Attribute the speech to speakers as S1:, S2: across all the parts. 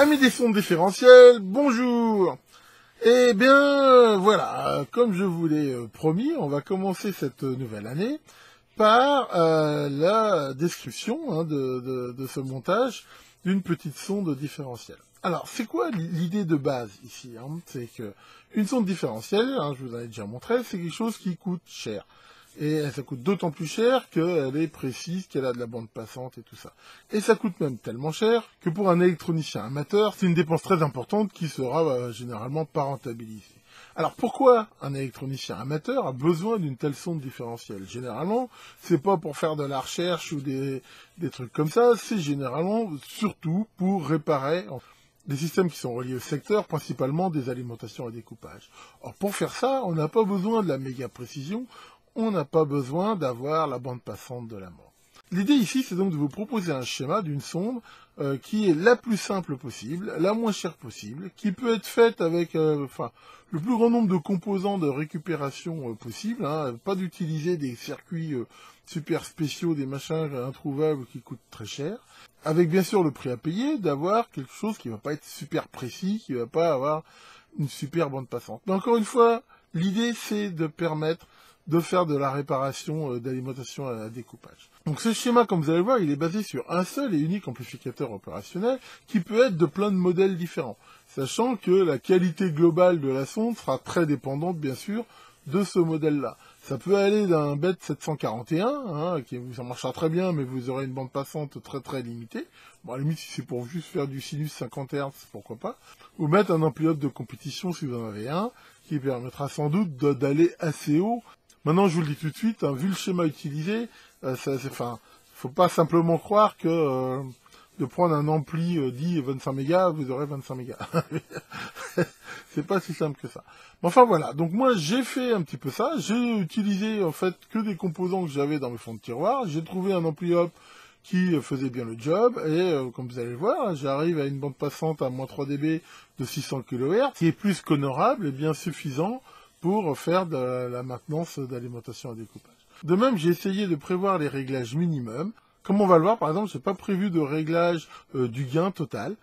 S1: Amis des sondes différentielles, bonjour. Eh bien, voilà, comme je vous l'ai promis, on va commencer cette nouvelle année par la description de ce montage d'une petite sonde différentielle. Alors, c'est quoi l'idée de base ici C'est que une sonde différentielle, je vous en ai déjà montré, c'est quelque chose qui coûte cher. Et ça coûte d'autant plus cher qu'elle est précise, qu'elle a de la bande passante et tout ça. Et ça coûte même tellement cher que pour un électronicien amateur, c'est une dépense très importante qui sera généralement pas rentabilisée. Alors pourquoi un électronicien amateur a besoin d'une telle sonde différentielle? Généralement, c'est pas pour faire de la recherche ou des trucs comme ça, c'est généralement surtout pour réparer des systèmes qui sont reliés au secteur, principalement des alimentations à découpage. Or pour faire ça, on n'a pas besoin de la méga précision, on n'a pas besoin d'avoir la bande passante de la mort. L'idée ici, c'est donc de vous proposer un schéma d'une sonde qui est la plus simple possible, la moins chère possible, qui peut être faite avec le plus grand nombre de composants de récupération possible, pas d'utiliser des circuits super spéciaux, des machins introuvables qui coûtent très cher, avec bien sûr le prix à payer d'avoir quelque chose qui ne va pas être super précis, qui ne va pas avoir une super bande passante. Mais encore une fois, l'idée c'est de permettre de faire de la réparation d'alimentation à découpage. Donc ce schéma, comme vous allez le voir, il est basé sur un seul et unique amplificateur opérationnel qui peut être de plein de modèles différents, sachant que la qualité globale de la sonde sera très dépendante, bien sûr, de ce modèle-là. Ça peut aller d'un BET 741, ça marchera très bien, mais vous aurez une bande passante très très limitée. Bon, à la limite, si c'est pour juste faire du sinus 50 Hz, pourquoi pas. Ou mettre un ampli de compétition, si vous en avez un, qui permettra sans doute d'aller assez haut. Maintenant, je vous le dis tout de suite, vu le schéma utilisé, faut pas simplement croire que de prendre un ampli dit 25 mégas, vous aurez 25 mégas. C'est pas si simple que ça. Mais enfin voilà, donc moi j'ai fait un petit peu ça, j'ai utilisé en fait que des composants que j'avais dans mes fonds de tiroir, j'ai trouvé un ampli up qui faisait bien le job, et comme vous allez le voir, j'arrive à une bande passante à moins 3 dB de 600 kHz, qui est plus qu'honorable et bien suffisant pour faire de la maintenance d'alimentation à découpage. De même, j'ai essayé de prévoir les réglages minimum. Comme on va le voir, par exemple, j'ai pas prévu de réglage du gain total,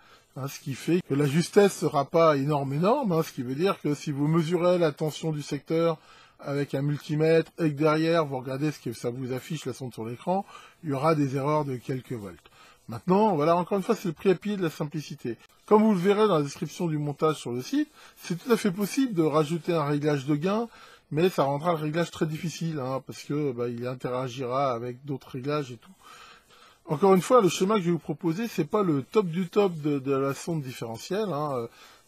S1: ce qui fait que la justesse sera pas énorme, ce qui veut dire que si vous mesurez la tension du secteur avec un multimètre et que derrière vous regardez ce que ça vous affiche la sonde sur l'écran, il y aura des erreurs de quelques volts. Maintenant, voilà, encore une fois, c'est le prix à payer de la simplicité. Comme vous le verrez dans la description du montage sur le site, c'est tout à fait possible de rajouter un réglage de gain, mais ça rendra le réglage très difficile, parce que il interagira avec d'autres réglages et tout. Encore une fois, le schéma que je vais vous proposer, c'est pas le top du top de la sonde différentielle,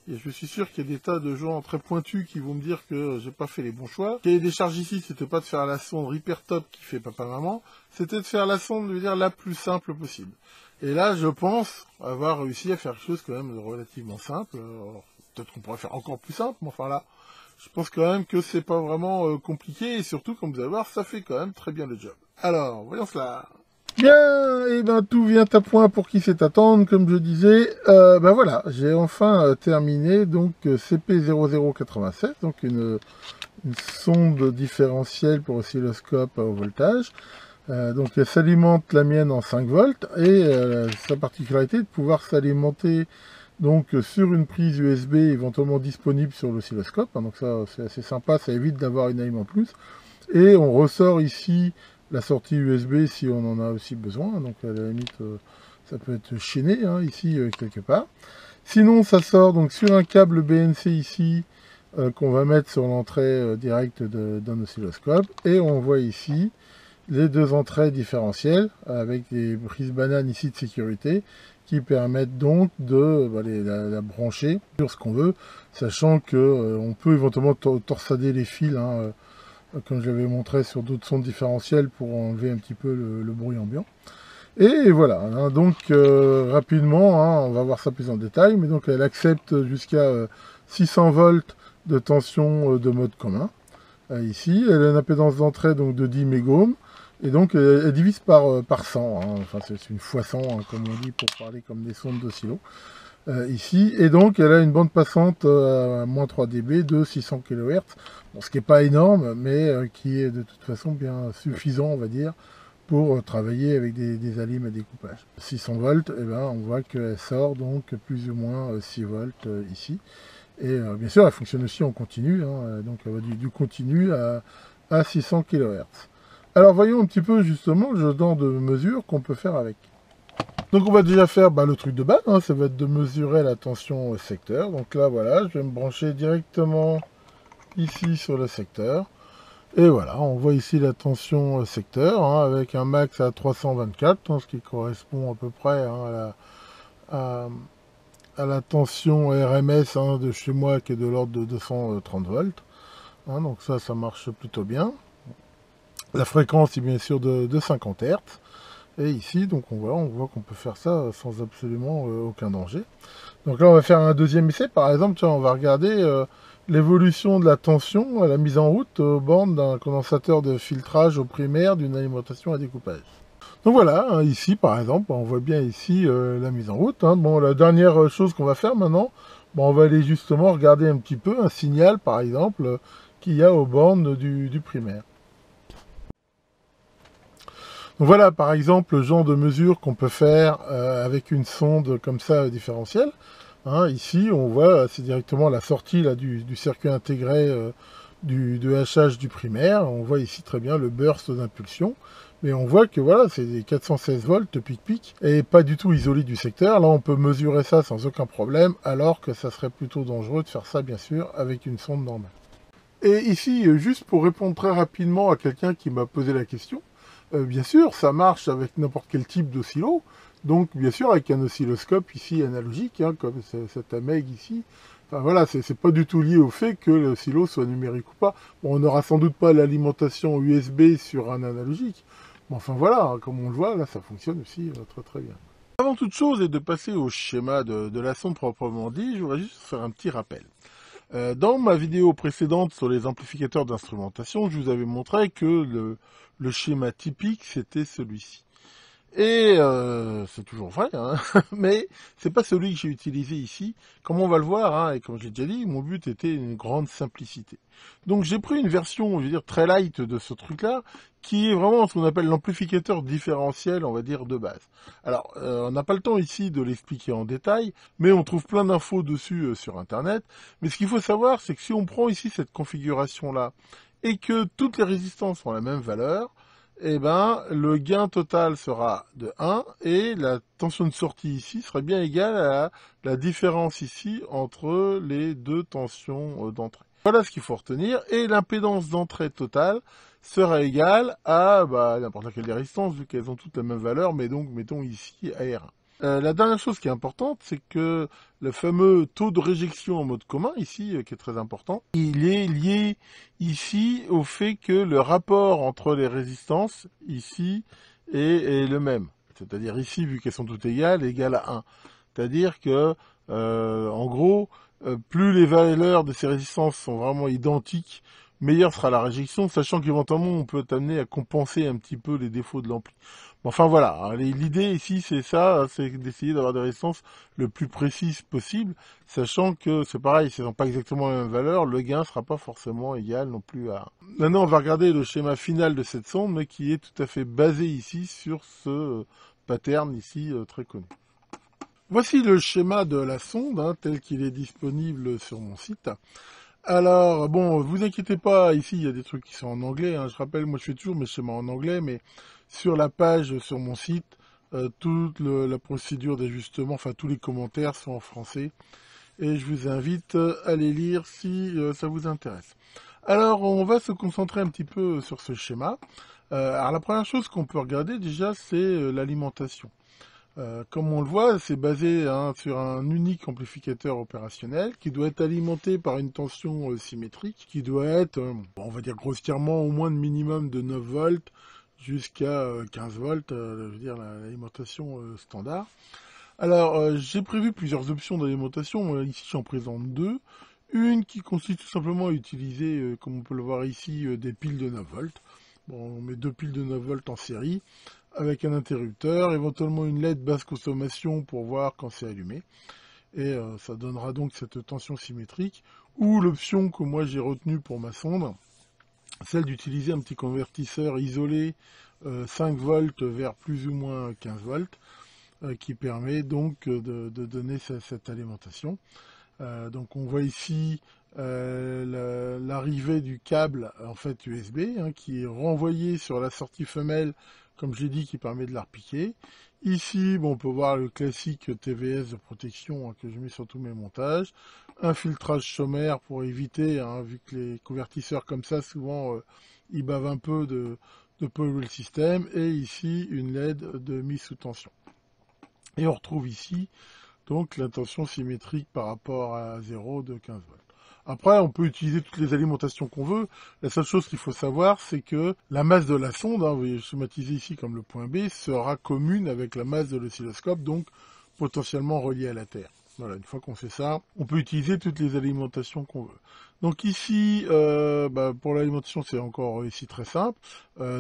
S1: et je suis sûr qu'il y a des tas de gens très pointus qui vont me dire que j'ai pas fait les bons choix. Le cahier des charges ici, c'était pas de faire la sonde hyper top qui fait papa-maman, c'était de faire la sonde, je veux dire, la plus simple possible. Et là, je pense avoir réussi à faire quelque chose quand même de relativement simple. Peut-être qu'on pourrait faire encore plus simple, mais enfin là, je pense quand même que c'est pas vraiment compliqué, et surtout, comme vous allez voir, ça fait quand même très bien le job. Alors, voyons cela. Bien, et tout vient à point pour qui sait attendre, comme je disais. Voilà, j'ai enfin terminé donc CP0087, donc une sonde différentielle pour oscilloscope à haut voltage. Donc elle s'alimente la mienne en 5 volts et sa particularité est de pouvoir s'alimenter donc sur une prise USB éventuellement disponible sur l'oscilloscope. Donc ça c'est assez sympa, ça évite d'avoir une AIM en plus. Et on ressort ici la sortie USB si on en a aussi besoin. Donc à la limite ça peut être chaîné ici quelque part. Sinon ça sort donc sur un câble BNC ici qu'on va mettre sur l'entrée directe d'un oscilloscope. Et on voit ici les deux entrées différentielles avec des prises bananes ici de sécurité qui permettent donc de la brancher sur ce qu'on veut, sachant que on peut éventuellement torsader les fils, comme je l'avais montré sur d'autres sondes différentielles pour enlever un petit peu le bruit ambiant. Et voilà, donc rapidement, on va voir ça plus en détail, mais donc elle accepte jusqu'à 600 volts de tension de mode commun. Ici, elle a une impédance d'entrée donc de 10 mégohms. Et donc, elle divise par 100, enfin c'est une fois 100, comme on dit, pour parler comme des sondes d'oscillo, ici. Et donc, elle a une bande passante à moins 3 dB de 600 kHz, bon, ce qui n'est pas énorme, mais qui est de toute façon bien suffisant, on va dire, pour travailler avec des alimes à découpage. 600 volts, eh ben, on voit qu'elle sort donc plus ou moins 6 volts ici. Et bien sûr, elle fonctionne aussi en continu, hein, donc elle va du continu à 600 kHz. Alors voyons un petit peu justement le genre de mesure qu'on peut faire avec. Donc on va déjà faire le truc de base, hein, ça va être de mesurer la tension secteur. Donc là voilà, je vais me brancher directement ici sur le secteur. Et voilà, on voit ici la tension secteur, hein, avec un max à 324, hein, ce qui correspond à peu près hein, à la tension RMS hein, de chez moi qui est de l'ordre de 230 volts. Hein, donc ça marche plutôt bien. La fréquence est bien sûr de 50 Hz. Et ici, donc on voit qu'on peut faire ça sans absolument aucun danger. Donc là, on va faire un deuxième essai. Par exemple, tiens, on va regarder l'évolution de la tension à la mise en route aux bornes d'un condensateur de filtrage au primaire d'une alimentation à découpage. Donc voilà, hein, ici par exemple, on voit bien ici la mise en route. Hein. Bon, la dernière chose qu'on va faire maintenant, on va aller justement regarder un petit peu un signal par exemple qu'il y a aux bornes du primaire. Donc voilà par exemple le genre de mesure qu'on peut faire avec une sonde comme ça différentielle. Hein, ici on voit c'est directement la sortie là, du circuit intégré de hachage du primaire. On voit ici très bien le burst d'impulsion. Mais on voit que voilà, c'est des 416 volts pic-pic et pas du tout isolé du secteur. Là, on peut mesurer ça sans aucun problème, alors que ça serait plutôt dangereux de faire ça, bien sûr, avec une sonde normale. Et ici, juste pour répondre très rapidement à quelqu'un qui m'a posé la question, bien sûr, ça marche avec n'importe quel type d'oscillo. Donc, bien sûr, avec un oscilloscope ici analogique, hein, comme cet AMEG ici. Enfin voilà, c'est pas du tout lié au fait que l'oscillo soit numérique ou pas. Bon, on n'aura sans doute pas l'alimentation USB sur un analogique. Mais enfin voilà, hein, comme on le voit, là ça fonctionne aussi très très bien. Avant toute chose et de passer au schéma de la sonde proprement dit, je voudrais juste faire un petit rappel. Dans ma vidéo précédente sur les amplificateurs d'instrumentation, je vous avais montré que le schéma typique c'était celui-ci. Et c'est toujours vrai, hein, mais c'est pas celui que j'ai utilisé ici. Comme on va le voir, hein, et comme j'ai déjà dit, mon but était une grande simplicité. Donc j'ai pris une version, je veux dire, très light de ce truc-là, qui est vraiment ce qu'on appelle l'amplificateur différentiel, on va dire, de base. Alors, on n'a pas le temps ici de l'expliquer en détail, mais on trouve plein d'infos dessus sur Internet. Mais ce qu'il faut savoir, c'est que si on prend ici cette configuration-là, et que toutes les résistances ont la même valeur, eh ben, le gain total sera de 1 et la tension de sortie ici serait bien égale à la différence ici entre les deux tensions d'entrée. Voilà ce qu'il faut retenir. Et l'impédance d'entrée totale sera égale à n'importe laquelle des résistances vu qu'elles ont toutes la même valeur, mais donc mettons ici R1. La dernière chose qui est importante, c'est que le fameux taux de réjection en mode commun, ici, qui est très important, il est lié ici au fait que le rapport entre les résistances, ici, est le même. C'est-à-dire ici, vu qu'elles sont toutes égales, égale à 1. C'est-à-dire que, en gros, plus les valeurs de ces résistances sont vraiment identiques, meilleure sera la réjection, sachant qu'éventuellement on peut amener à compenser un petit peu les défauts de l'ampli. Enfin voilà, l'idée ici c'est ça, c'est d'essayer d'avoir des résistances le plus précises possible, sachant que c'est pareil, si elles n'ont pas exactement la même valeur, le gain ne sera pas forcément égal non plus à 1. Maintenant on va regarder le schéma final de cette sonde, mais qui est tout à fait basé ici sur ce pattern ici très connu. Voici le schéma de la sonde, hein, tel qu'il est disponible sur mon site. Alors, bon, vous inquiétez pas, ici, il y a des trucs qui sont en anglais. Hein. Je rappelle, moi, je fais toujours mes schémas en anglais, mais sur la page, sur mon site, toute la procédure d'ajustement, enfin, tous les commentaires sont en français. Et je vous invite à les lire si ça vous intéresse. Alors, on va se concentrer un petit peu sur ce schéma. Alors, la première chose qu'on peut regarder, déjà, c'est l'alimentation. Comme on le voit, c'est basé sur un unique amplificateur opérationnel qui doit être alimenté par une tension symétrique qui doit être, on va dire grossièrement, au moins de minimum de 9 volts jusqu'à 15 volts, je veux dire l'alimentation standard. Alors, j'ai prévu plusieurs options d'alimentation. Ici, j'en présente deux. Une qui consiste tout simplement à utiliser, comme on peut le voir ici, des piles de 9 volts. Bon, on met deux piles de 9 volts en série, avec un interrupteur, éventuellement une LED basse consommation pour voir quand c'est allumé. Et ça donnera donc cette tension symétrique. Ou l'option que moi j'ai retenue pour ma sonde, celle d'utiliser un petit convertisseur isolé 5 volts vers plus ou moins 15 volts, qui permet donc de donner cette alimentation. Donc on voit ici l'arrivée du câble en fait USB, hein, qui est renvoyé sur la sortie femelle, comme j'ai dit, qui permet de la repiquer. Ici, bon, on peut voir le classique TVS de protection, hein, que je mets sur tous mes montages. Un filtrage sommaire pour éviter, hein, vu que les convertisseurs comme ça, souvent, ils bavent un peu de polluer le système. Et ici, une LED de mise sous tension. Et on retrouve ici donc la tension symétrique par rapport à 0 de 15 volts. Après, on peut utiliser toutes les alimentations qu'on veut. La seule chose qu'il faut savoir, c'est que la masse de la sonde, hein, vous voyez schématisé ici comme le point B, sera commune avec la masse de l'oscilloscope, donc potentiellement reliée à la Terre. Voilà, une fois qu'on sait ça, on peut utiliser toutes les alimentations qu'on veut. Donc ici, pour l'alimentation, c'est encore ici très simple.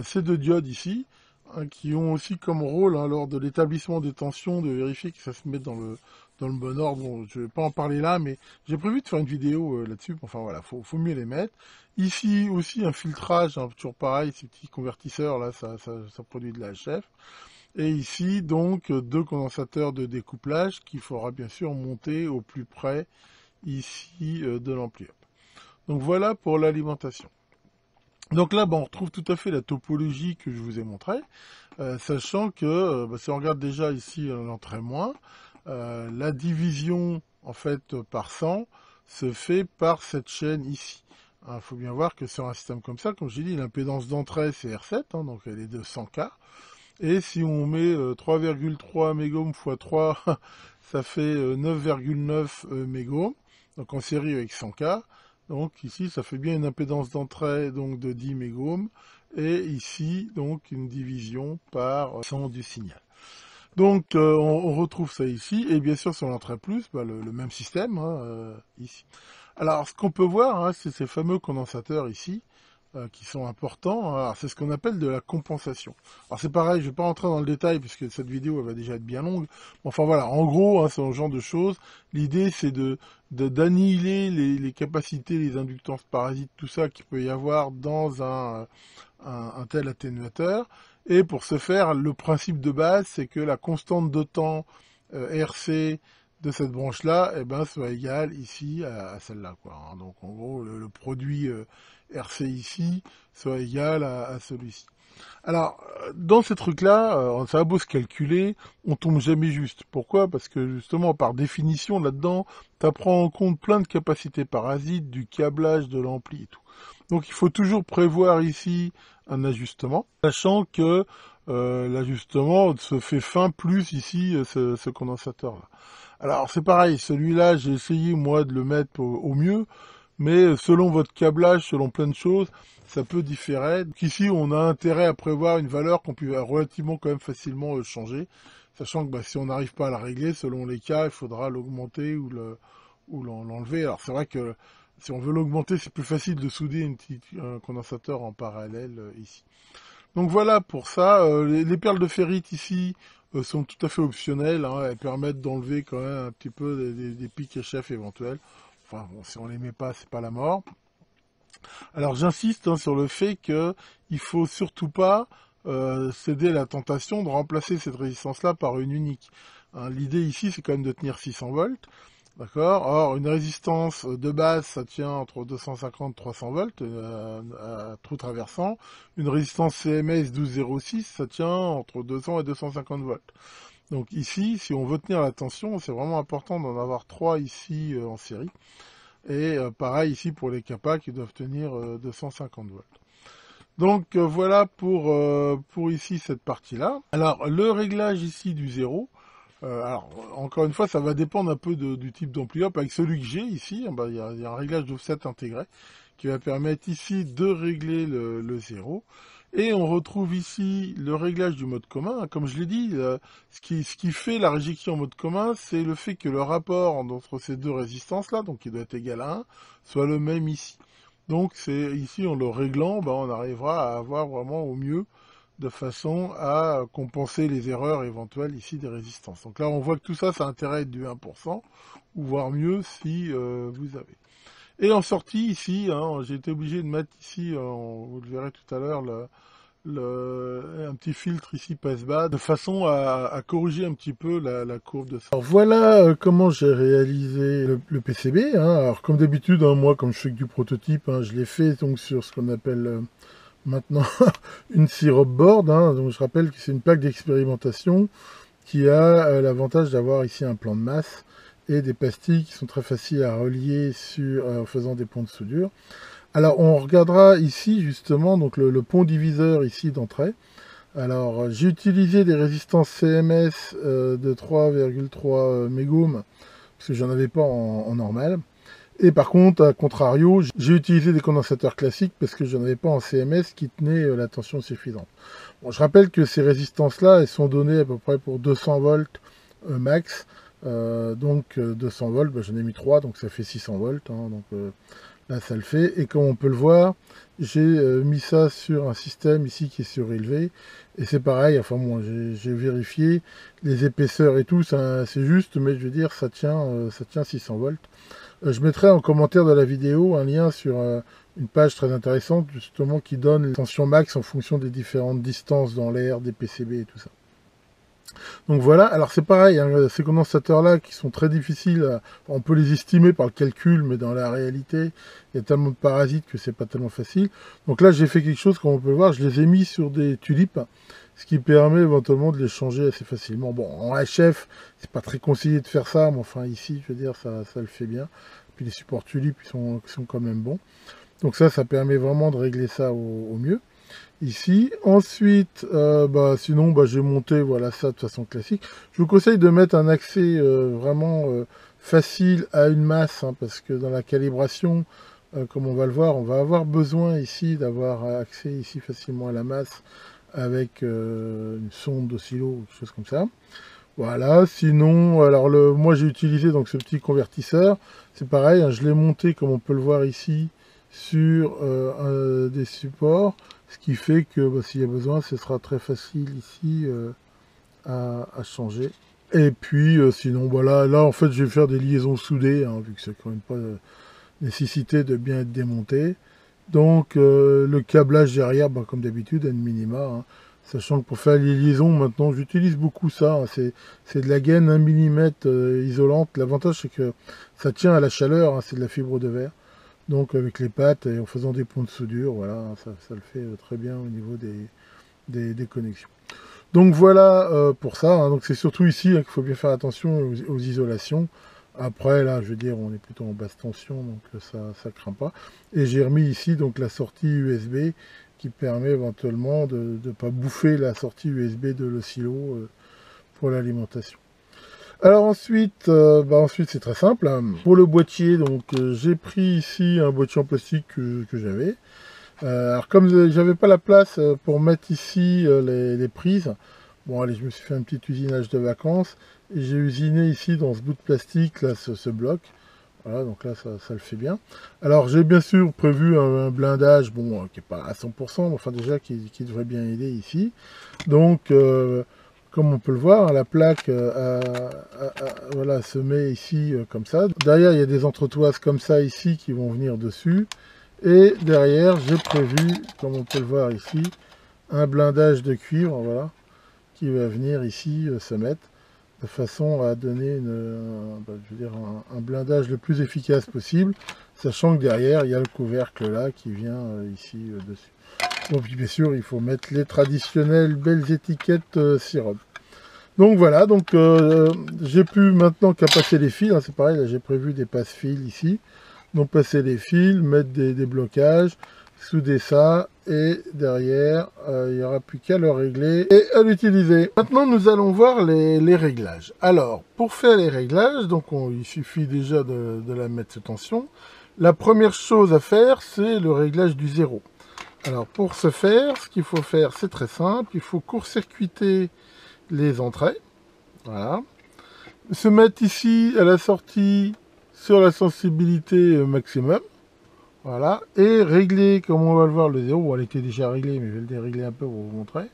S1: Ces deux diodes ici, hein, qui ont aussi comme rôle, hein, lors de l'établissement des tensions, de vérifier que ça se met dans le bon ordre. Bon, je vais pas en parler là, mais j'ai prévu de faire une vidéo là-dessus. Enfin voilà, faut mieux les mettre. Ici aussi un filtrage, hein, toujours pareil, ces petits convertisseurs là, ça produit de la HF. Et ici donc deux condensateurs de découplage qu'il faudra bien sûr monter au plus près ici de l'ampli. Donc voilà pour l'alimentation. Donc là, on retrouve tout à fait la topologie que je vous ai montrée, sachant que si on regarde déjà ici l'entrée moins, la division en fait par 100 se fait par cette chaîne ici. Il faut bien voir que sur un système comme ça, comme j'ai dit, l'impédance d'entrée c'est R7, hein, donc elle est de 100K. Et si on met 3,3 mégohms x 3, ça fait 9,9 mégohms, donc en série avec 100K. Donc ici, ça fait bien une impédance d'entrée donc de 10 mégohms, et ici, donc une division par 100 du signal. Donc on retrouve ça ici, et bien sûr sur l'entrée plus, le même système, hein, ici. Alors ce qu'on peut voir, hein, c'est ces fameux condensateurs ici, qui sont importants. Alors c'est ce qu'on appelle de la compensation. Alors c'est pareil, je vais pas rentrer dans le détail puisque cette vidéo elle va déjà être bien longue. Enfin voilà, en gros, hein, c'est ce genre de choses. L'idée c'est d'annihiler les capacités, les inductances parasites, tout ça qu'il peut y avoir dans un tel atténuateur. Et pour ce faire, le principe de base, c'est que la constante de temps RC de cette branche-là, soit égale ici à celle-là, quoi. Hein. Donc en gros, le produit RC ici soit égal à celui-ci. Alors, dans ces trucs-là, ça a beau se calculer, on tombe jamais juste. Pourquoi? Parce que justement, par définition, là-dedans, tu prends en compte plein de capacités parasites, du câblage, de l'ampli et tout. Donc il faut toujours prévoir ici un ajustement, sachant que l'ajustement se fait fin plus ici ce condensateur-là. Alors c'est pareil, celui-là, j'ai essayé moi de le mettre au mieux, mais selon votre câblage, selon plein de choses, ça peut différer. Donc ici, on a intérêt à prévoir une valeur qu'on peut relativement quand même facilement changer, sachant que si on n'arrive pas à la régler, selon les cas, il faudra l'augmenter ou l'enlever. Alors c'est vrai que si on veut l'augmenter, c'est plus facile de souder un condensateur en parallèle ici. Donc voilà pour ça. Les perles de ferrite ici sont tout à fait optionnelles. Hein, elles permettent d'enlever quand même un petit peu des pics HF éventuels. Enfin, bon, si on les met pas, c'est pas la mort. Alors j'insiste sur le fait que il faut surtout pas céder à la tentation de remplacer cette résistance-là par une unique. Hein, l'idée ici, c'est quand même de tenir 600 volts. D'accord. Or, une résistance de base, ça tient entre 250 et 300 volts à trou traversant. Une résistance CMS 1206, ça tient entre 200 et 250 volts. Donc ici, si on veut tenir la tension, c'est vraiment important d'en avoir 3 ici en série. Et pareil ici pour les CAPA qui doivent tenir 250 volts. Donc voilà pour ici cette partie-là. Alors, le réglage ici du 0, alors, encore une fois, ça va dépendre un peu du type d'ampli. Avec celui que j'ai ici, il y a un réglage d'offset intégré qui va permettre ici de régler le 0. Et on retrouve ici le réglage du mode commun. Comme je l'ai dit, ce qui fait la réjection en mode commun, c'est le fait que le rapport entre ces deux résistances-là, donc qui doit être égal à 1, soit le même ici. Donc c'est ici, en le réglant, on arrivera à avoir vraiment au mieux de façon à compenser les erreurs éventuelles ici des résistances. Donc là, on voit que tout ça, ça a intérêt à être du 1%, ou voire mieux si vous avez. Et en sortie ici, hein, j'ai été obligé de mettre ici, vous le verrez tout à l'heure, un petit filtre ici passe-bas, de façon à corriger un petit peu la courbe de ça. Alors voilà comment j'ai réalisé le PCB. Hein. Alors comme d'habitude, hein, moi comme je fais que du prototype, hein, je l'ai fait donc sur ce qu'on appelle maintenant une syrup board. Hein. Donc je rappelle que c'est une plaque d'expérimentation qui a l'avantage d'avoir ici un plan de masse et des pastilles qui sont très faciles à relier en faisant des ponts de soudure. Alors on regardera ici justement donc le pont diviseur ici d'entrée. Alors j'ai utilisé des résistances CMS de 3,3 mégohm parce que j'en avais pas en normal. Et par contre, à contrario, j'ai utilisé des condensateurs classiques parce que je n'en avais pas en CMS qui tenait la tension suffisante. Bon, je rappelle que ces résistances-là, elles sont données à peu près pour 200 volts max. Donc 200 volts, j'en ai mis 3, donc ça fait 600 volts. Hein, donc là, ça le fait. Et comme on peut le voir, j'ai mis ça sur un système ici qui est surélevé. Et c'est pareil, enfin bon, j'ai vérifié les épaisseurs et tout, c'est juste, mais je veux dire, ça tient 600 volts. Je mettrai en commentaire de la vidéo un lien sur une page très intéressante, justement, qui donne les tensions max en fonction des différentes distances dans l'air, des PCB et tout ça. Donc voilà, alors c'est pareil, hein, ces condensateurs-là qui sont très difficiles, on peut les estimer par le calcul, mais dans la réalité, il y a tellement de parasites que c'est pas tellement facile. Donc là, j'ai fait quelque chose, comme on peut le voir, je les ai mis sur des tulipes, ce qui permet éventuellement de les changer assez facilement. Bon, en HF, c'est pas très conseillé de faire ça, mais enfin ici, je veux dire, ça le fait bien. Puis les supports tulipes, ils sont quand même bons. Donc ça permet vraiment de régler ça au mieux. Ici, ensuite, sinon, j'ai monté, voilà, ça de façon classique. Je vous conseille de mettre un accès vraiment facile à une masse, hein, parce que dans la calibration, comme on va le voir, on va avoir besoin ici d'avoir accès ici facilement à la masse avec une sonde d'oscillo ou quelque chose comme ça. Voilà, sinon, alors moi j'ai utilisé donc ce petit convertisseur, c'est pareil, hein, je l'ai monté comme on peut le voir ici sur des supports, ce qui fait que s'il y a besoin, ce sera très facile ici à changer. Et puis sinon, voilà, là en fait je vais faire des liaisons soudées, hein, vu que c'est quand même pas nécessité de bien être démonté. Donc le câblage derrière, comme d'habitude, à minima, hein, sachant que pour faire les liaisons, maintenant, j'utilise beaucoup ça. Hein, c'est de la gaine 1 mm isolante. L'avantage, c'est que ça tient à la chaleur, hein, c'est de la fibre de verre. Donc avec les pattes et en faisant des ponts de soudure, voilà, ça le fait très bien au niveau des connexions. Donc voilà pour ça. Hein, donc c'est surtout ici hein, qu'il faut bien faire attention aux isolations. Après, là, je veux dire, on est plutôt en basse tension, donc ça craint pas. Et j'ai remis ici donc la sortie USB qui permet éventuellement de ne pas bouffer la sortie USB de l'oscillo pour l'alimentation. Alors ensuite, ensuite c'est très simple. Hein. Pour le boîtier, donc j'ai pris ici un boîtier en plastique que j'avais. Alors comme j'avais pas la place pour mettre ici les prises, bon allez, je me suis fait un petit usinage de vacances et j'ai usiné ici dans ce bout de plastique là ce bloc. Voilà, donc là ça le fait bien. Alors j'ai bien sûr prévu un blindage, bon qui est pas à 100%, mais enfin déjà qui devrait bien aider ici. Donc comme on peut le voir, la plaque voilà, se met ici comme ça. Derrière, il y a des entretoises comme ça ici qui vont venir dessus. Et derrière, j'ai prévu, comme on peut le voir ici, un blindage de cuivre, voilà, qui va venir ici se mettre, de façon à donner un blindage le plus efficace possible, sachant que derrière, il y a le couvercle là qui vient ici dessus. Bon, puis bien sûr, il faut mettre les traditionnelles belles étiquettes sirop. Donc voilà, donc j'ai plus maintenant qu'à passer les fils, hein, c'est pareil, là j'ai prévu des passe-fils ici. Donc passer les fils, mettre des blocages, souder ça, et derrière, il n'y aura plus qu'à le régler et à l'utiliser. Maintenant, nous allons voir les réglages. Alors, pour faire les réglages, donc il suffit déjà de la mettre sous tension. La première chose à faire, c'est le réglage du zéro. Alors pour ce faire, ce qu'il faut faire, c'est très simple. Il faut court-circuiter les entrées. Voilà. Se mettre ici à la sortie sur la sensibilité maximum. Voilà. Et régler, comme on va le voir, le zéro. Bon, elle était déjà réglée, mais je vais le dérégler un peu pour vous montrer.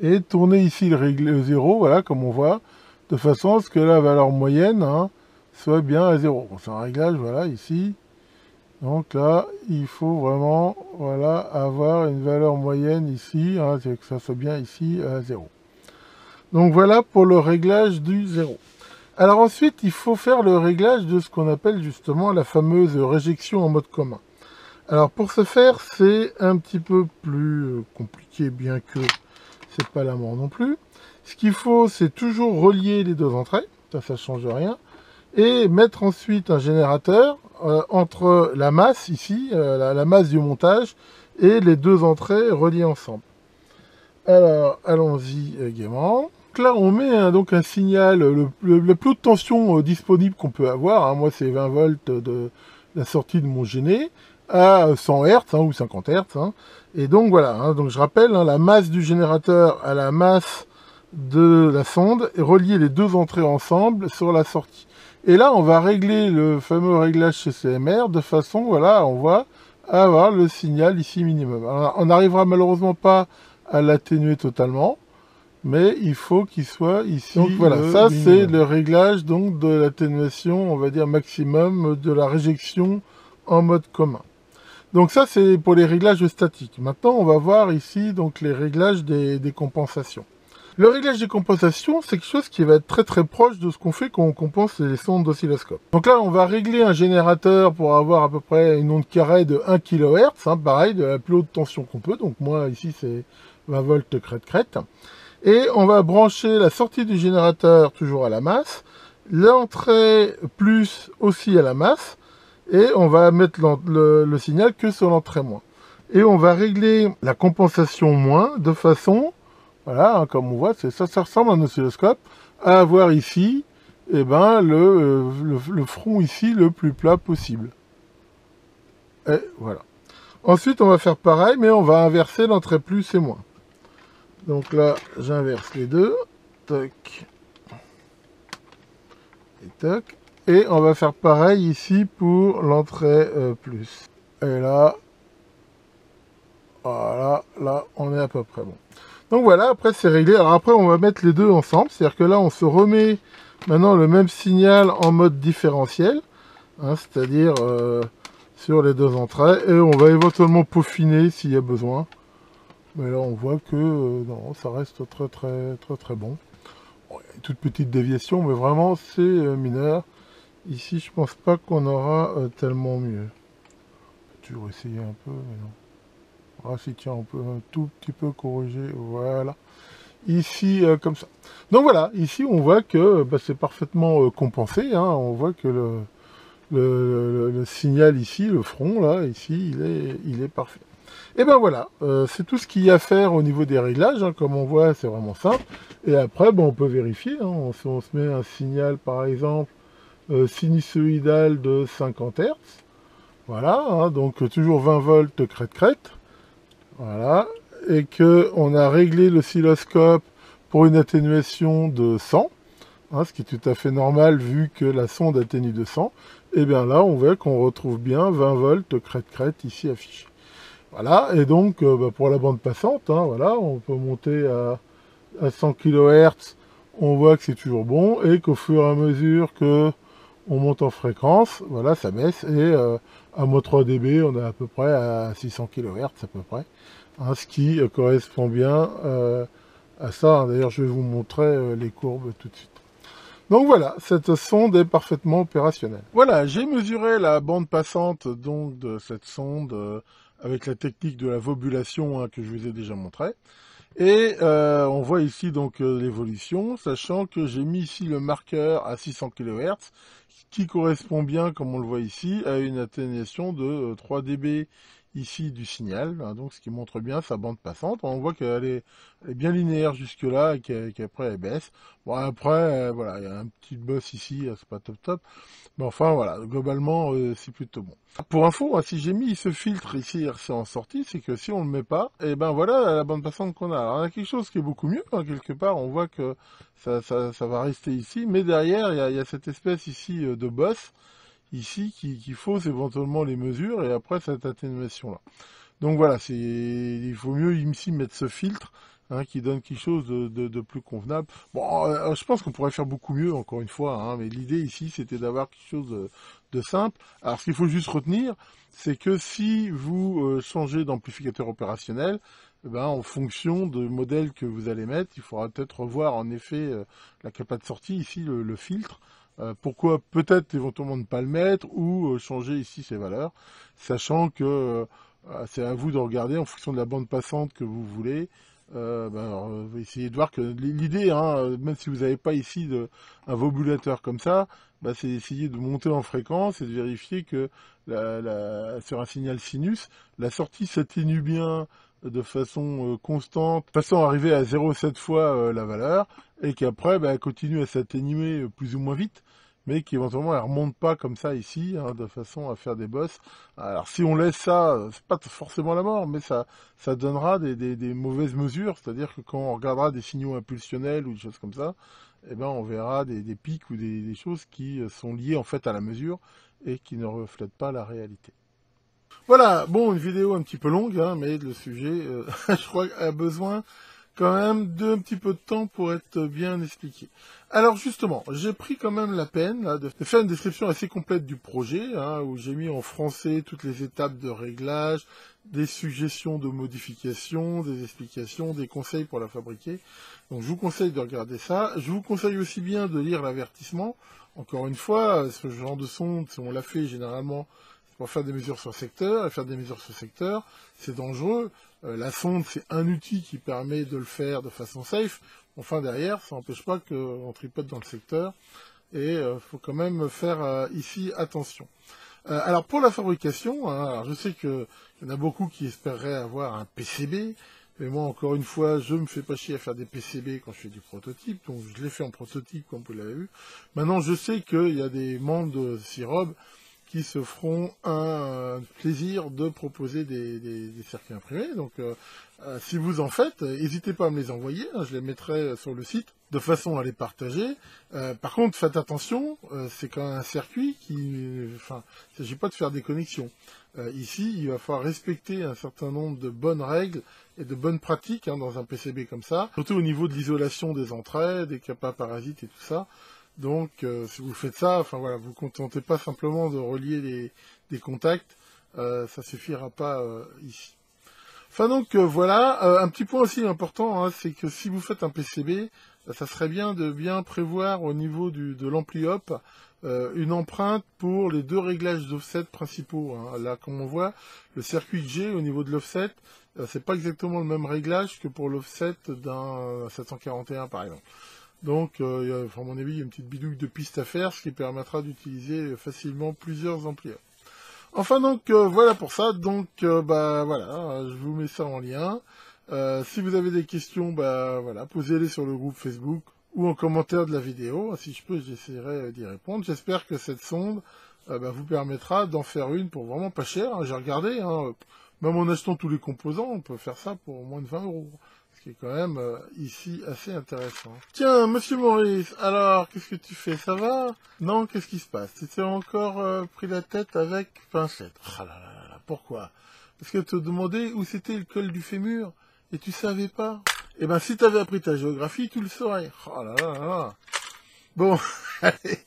S1: Et tourner ici le zéro, voilà, comme on voit, de façon à ce que la valeur moyenne soit bien à zéro. C'est un réglage, voilà, ici. Donc là, il faut vraiment, voilà, avoir une valeur moyenne ici, hein, que ça soit bien ici à 0. Donc voilà pour le réglage du 0. Alors ensuite, il faut faire le réglage de ce qu'on appelle justement la fameuse réjection en mode commun. Alors pour ce faire, c'est un petit peu plus compliqué, bien que c'est pas la mort non plus. Ce qu'il faut, c'est toujours relier les deux entrées, ça change rien, et mettre ensuite un générateur entre la masse ici, la masse du montage, et les deux entrées reliées ensemble. Alors, allons-y gaiement. Donc là, on met donc un signal, le plus haute tension disponible qu'on peut avoir. Hein. Moi, c'est 20 volts de la sortie de mon gêné à 100 Hz hein, ou 50 Hz. Hein. Et donc voilà, hein, donc je rappelle, hein, la masse du générateur à la masse de la sonde et relier les deux entrées ensemble sur la sortie. Et là, on va régler le fameux réglage CCMR de façon, voilà, on va avoir le signal ici minimum. Alors, on n'arrivera malheureusement pas à l'atténuer totalement, mais il faut qu'il soit ici. Donc voilà, ça c'est le réglage donc de l'atténuation, on va dire maximum de la réjection en mode commun. Donc ça c'est pour les réglages statiques. Maintenant on va voir ici donc les réglages des compensations. Le réglage des compensations, c'est quelque chose qui va être très très proche de ce qu'on fait quand on compense les sondes d'oscilloscope. Donc là, on va régler un générateur pour avoir à peu près une onde carrée de 1 kHz, hein, pareil, de la plus haute tension qu'on peut. Donc moi, ici, c'est 20 volts crête-crête. Et on va brancher la sortie du générateur toujours à la masse, l'entrée plus aussi à la masse, et on va mettre le signal que sur l'entrée moins. Et on va régler la compensation moins de façon... Voilà, hein, comme on voit, ça ressemble à un oscilloscope, à avoir ici eh ben, le front ici le plus plat possible. Et voilà. Ensuite, on va faire pareil, mais on va inverser l'entrée plus et moins. Donc là, j'inverse les deux. Toc. Et toc. Et on va faire pareil ici pour l'entrée plus. Et là, voilà, là, on est à peu près bon. Donc voilà, après c'est réglé. Alors après, on va mettre les deux ensemble. C'est-à-dire que là, on se remet maintenant le même signal en mode différentiel. Hein, c'est-à-dire sur les deux entrées. Et on va éventuellement peaufiner s'il y a besoin. Mais là, on voit que non, ça reste très bon. Bon, il y a une toute petite déviation, mais vraiment, c'est mineur. Ici, je pense pas qu'on aura tellement mieux. On peut toujours essayer un peu, mais non. Ah si, tiens, on peut un tout petit peu corriger, voilà. Ici, comme ça. Donc voilà, ici, on voit que bah, c'est parfaitement compensé. Hein. On voit que le signal ici, le front, là, ici, il est parfait. Et ben voilà, c'est tout ce qu'il y a à faire au niveau des réglages. Hein. Comme on voit, c'est vraiment simple. Et après, ben, on peut vérifier. Hein. On se met un signal, par exemple, sinusoïdal de 50 Hz. Voilà, hein. Donc toujours 20 volts crête-crête. Voilà, et que on a réglé l'oscilloscope pour une atténuation de 100, hein, ce qui est tout à fait normal vu que la sonde atténue de 100. Et bien là, on voit qu'on retrouve bien 20 volts crête-crête ici affiché. Voilà, et donc bah, pour la bande passante, hein, voilà, on peut monter à 100 kHz, on voit que c'est toujours bon, et qu'au fur et à mesure que on monte en fréquence, voilà, ça baisse, et à moins 3 dB, on est à peu près à 600 kHz à peu près, hein, ce qui correspond bien à ça. D'ailleurs, je vais vous montrer les courbes tout de suite. Donc voilà, cette sonde est parfaitement opérationnelle. Voilà, j'ai mesuré la bande passante donc de cette sonde avec la technique de la vobulation hein, que je vous ai déjà montré. Et on voit ici donc l'évolution, sachant que j'ai mis ici le marqueur à 600 kHz, qui correspond bien, comme on le voit ici, à une atténuation de 3 dB ici du signal, hein, donc ce qui montre bien sa bande passante. On voit qu'elle est bien linéaire jusque là et qu'après elle baisse. Bon après, voilà, il y a un petit boss ici, c'est pas top, mais enfin voilà, globalement c'est plutôt bon. Pour info, hein, si j'ai mis ce filtre ici RC en sortie, c'est que si on le met pas, et ben voilà la bande passante qu'on a. Alors on a quelque chose qui est beaucoup mieux, hein, quelque part, on voit que ça va rester ici, mais derrière il y a cette espèce ici de boss ici qui fausse éventuellement les mesures et après cette atténuation là. Donc voilà, il faut mieux ici mettre ce filtre hein, qui donne quelque chose de plus convenable. Bon, je pense qu'on pourrait faire beaucoup mieux, encore une fois, hein, mais l'idée ici, c'était d'avoir quelque chose de simple. Alors, ce qu'il faut juste retenir, c'est que si vous changez d'amplificateur opérationnel, eh ben, en fonction de modèle que vous allez mettre, il faudra peut-être revoir en effet la capa de sortie, ici le filtre. Pourquoi peut-être éventuellement ne pas le mettre ou changer ici ses valeurs, sachant que c'est à vous de regarder en fonction de la bande passante que vous voulez. Essayez de voir que l'idée, hein, même si vous n'avez pas ici un vobulateur comme ça, bah, c'est d'essayer de monter en fréquence et de vérifier que sur un signal sinus, la sortie s'atténue bien de façon constante, de façon à arriver à 0,7 fois la valeur, et qu'après, bah, elle continue à s'atténuer plus ou moins vite, mais qu'éventuellement elle remonte pas comme ça ici, hein, de façon à faire des bosses. Alors si on laisse ça, c'est pas forcément la mort, mais ça donnera des mauvaises mesures, c'est-à-dire que quand on regardera des signaux impulsionnels ou des choses comme ça, eh ben on verra des pics ou des choses qui sont liées en fait à la mesure et qui ne reflètent pas la réalité. Voilà, bon, une vidéo un petit peu longue, hein, mais le sujet, je crois, a besoin quand même d'un petit peu de temps pour être bien expliqué. Alors justement, j'ai pris quand même la peine là, de faire une description assez complète du projet, hein, où j'ai mis en français toutes les étapes de réglage, des suggestions de modifications, des explications, des conseils pour la fabriquer. Donc je vous conseille de regarder ça. Je vous conseille aussi bien de lire l'avertissement. Encore une fois, ce genre de sonde, si on l'a fait généralement pour faire des mesures sur secteur, et faire des mesures sur secteur, c'est dangereux. La sonde, c'est un outil qui permet de le faire de façon safe. Enfin, derrière, ça n'empêche pas qu'on tripote dans le secteur. Et faut quand même faire ici attention. Alors, pour la fabrication, hein, alors je sais qu'il y en a beaucoup qui espéreraient avoir un PCB. Mais moi, encore une fois, je me fais pas chier à faire des PCB quand je fais du prototype. Donc, je l'ai fait en prototype, comme vous l'avez vu. Maintenant, je sais qu'il y a des membres de CIROB qui se feront un plaisir de proposer des circuits imprimés. Donc, si vous en faites, n'hésitez pas à me les envoyer, hein, je les mettrai sur le site de façon à les partager. Par contre, faites attention, c'est quand même un circuit qui... Enfin, il ne s'agit pas de faire des connexions. Ici, il va falloir respecter un certain nombre de bonnes règles et de bonnes pratiques hein, dans un PCB comme ça, surtout au niveau de l'isolation des entrées, des capas parasites et tout ça. Donc, si vous faites ça, enfin voilà, vous ne contentez pas simplement de relier des contacts, ça suffira pas ici. Enfin donc voilà, un petit point aussi important, hein, c'est que si vous faites un PCB, ça serait bien de bien prévoir au niveau de l'ampli hop une empreinte pour les deux réglages d'offset principaux. Hein. Là, comme on voit, le circuit que j'ai au niveau de l'offset, c'est pas exactement le même réglage que pour l'offset d'un 741 par exemple. Donc, à mon avis, il y a une petite bidouille de piste à faire, ce qui permettra d'utiliser facilement plusieurs amplis. Enfin, donc, voilà pour ça. Donc, bah voilà, je vous mets ça en lien. Si vous avez des questions, bah voilà, posez-les sur le groupe Facebook ou en commentaire de la vidéo. Si je peux, j'essaierai d'y répondre. J'espère que cette sonde bah, vous permettra d'en faire une pour vraiment pas cher. Hein. J'ai regardé, hein, même en achetant tous les composants, on peut faire ça pour moins de 20 €. Ce qui est quand même ici assez intéressant. Tiens, monsieur Maurice, alors, qu'est-ce que tu fais? Ça va? Non, qu'est-ce qui se passe? Tu t'es encore pris la tête avec pincette. Ah là là là là, pourquoi? Parce que te demandais où c'était le col du fémur et tu savais pas? Eh ben, si t'avais appris ta géographie, tu le saurais. Oh là là là là. Bon, allez.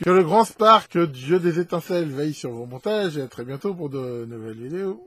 S1: Que le grand Spark, Dieu des étincelles, veille sur vos montages et à très bientôt pour de nouvelles vidéos.